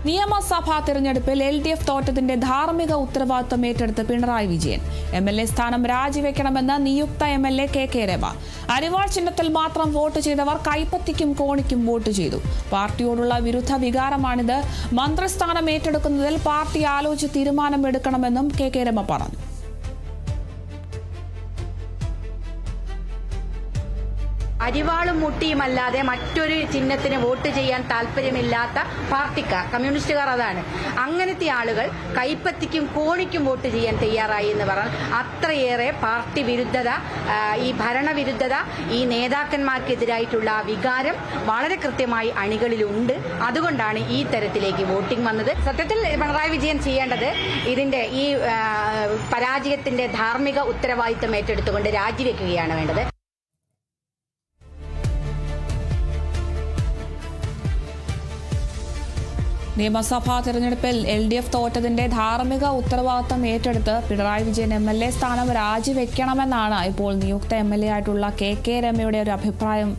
നിയമസഭാ തെരഞ്ഞെടുപ്പിൽ LDF തോറ്റതിന്റെ ധാർമ്മിക ഉത്തരവാദിത്വം ഏറ്റെടുത്ത് പിണറായി വിജയൻ. MLA സ്ഥാനം രാജിവെക്കണമെന്ന് നിയുക്ത MLA KK രമ. അരിവാൾ ചിഹ്നത്തിൽ മാത്രം വോട്ട് ചെയ്തവർ കൈപ്പത്തിക്കും കോണിക്കും വോട്ട് ചെയ്തു. പാർട്ടിയോടുള്ള വിരുദ്ധ വികാരമാണിത്. മന്ത്രിസ്ഥാനം ഏറ്റെടുക്കുന്നതിൽ പാർട്ടി ആലോചിച്ച് തീരുമാനമെടുക്കണമെന്നും KK രമ പറഞ്ഞു. അരിവാളും മുട്ടിയുമല്ലാതെ മറ്റൊരു ചിഹ്നത്തിന് വോട്ട് ചെയ്യാൻ താല്പര്യമില്ലാത്ത പാർട്ടിക്കാർ, കമ്മ്യൂണിസ്റ്റുകാർ അതാണ്. അങ്ങനത്തെ ആളുകൾ കൈപ്പത്തിക്കും കോണിക്കും വോട്ട് ചെയ്യാൻ തയ്യാറായി എന്ന് പറഞ്ഞാൽ അത്രയേറെ പാർട്ടി വിരുദ്ധത, ഈ ഭരണവിരുദ്ധത, ഈ നേതാക്കന്മാർക്കെതിരായിട്ടുള്ള വികാരം വളരെ കൃത്യമായി അണികളിലുണ്ട്. അതുകൊണ്ടാണ് ഈ തരത്തിലേക്ക് വോട്ടിംഗ് വന്നത്. സത്യത്തിൽ പിണറായി വിജയൻ ചെയ്യേണ്ടത് ഇതിന്റെ ഈ പരാജയത്തിന്റെ ധാർമ്മിക ഉത്തരവാദിത്തം ഏറ്റെടുത്തുകൊണ്ട് രാജിവെക്കുകയാണ് വേണ്ടത്. നിയമസഭാ തെരഞ്ഞെടുപ്പിൽ LDF തോറ്റതിന്റെ ധാർമ്മിക ഉത്തരവാദിത്തം ഏറ്റെടുത്ത് പിണറായി വിജയൻ MLA സ്ഥാനം രാജിവെക്കണമെന്നാണ് ഇപ്പോൾ നിയുക്ത MLA ആയിട്ടുള്ള KK രമയുടെ ഒരു അഭിപ്രായം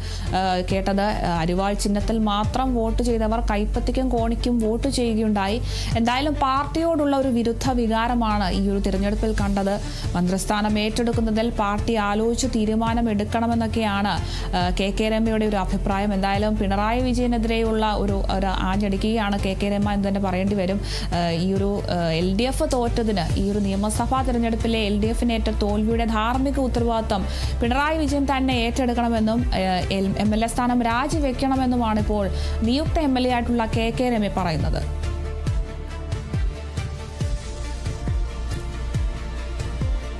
കേട്ടത്. അരിവാൾ ചിഹ്നത്തിൽ മാത്രം വോട്ട് ചെയ്തവർ കൈപ്പത്തിക്കും കോണിക്കും വോട്ട് ചെയ്യുകയുണ്ടായി. എന്തായാലും പാർട്ടിയോടുള്ള ഒരു വിരുദ്ധ വികാരമാണ് ഈ ഒരു തിരഞ്ഞെടുപ്പിൽ കണ്ടത്. മന്ത്രിസ്ഥാനം ഏറ്റെടുക്കുന്നതിൽ പാർട്ടി ആലോചിച്ച് തീരുമാനമെടുക്കണമെന്നൊക്കെയാണ് KK രമയുടെ ഒരു അഭിപ്രായം. എന്തായാലും പിണറായി വിജയനെതിരെയുള്ള ഒരു ആഞ്ഞടിക്കുകയാണ് KK രമ എന്ന് തന്നെ പറയേണ്ടി വരും. ഈ ഒരു LDF തോറ്റതിന്, ഈ ഒരു നിയമസഭാ തെരഞ്ഞെടുപ്പിലെ LDFനേറ്റ തോൽവിയുടെ ധാർമ്മിക ഉത്തരവാദിത്തം പിണറായി വിജയൻ തന്നെ ഏറ്റെടുക്കണമെന്നും MLA സ്ഥാനം രാജിവെക്കണമെന്നുമാണ് ഇപ്പോൾ നിയുക്ത MLA ആയിട്ടുള്ള KK രമ പറയുന്നത്.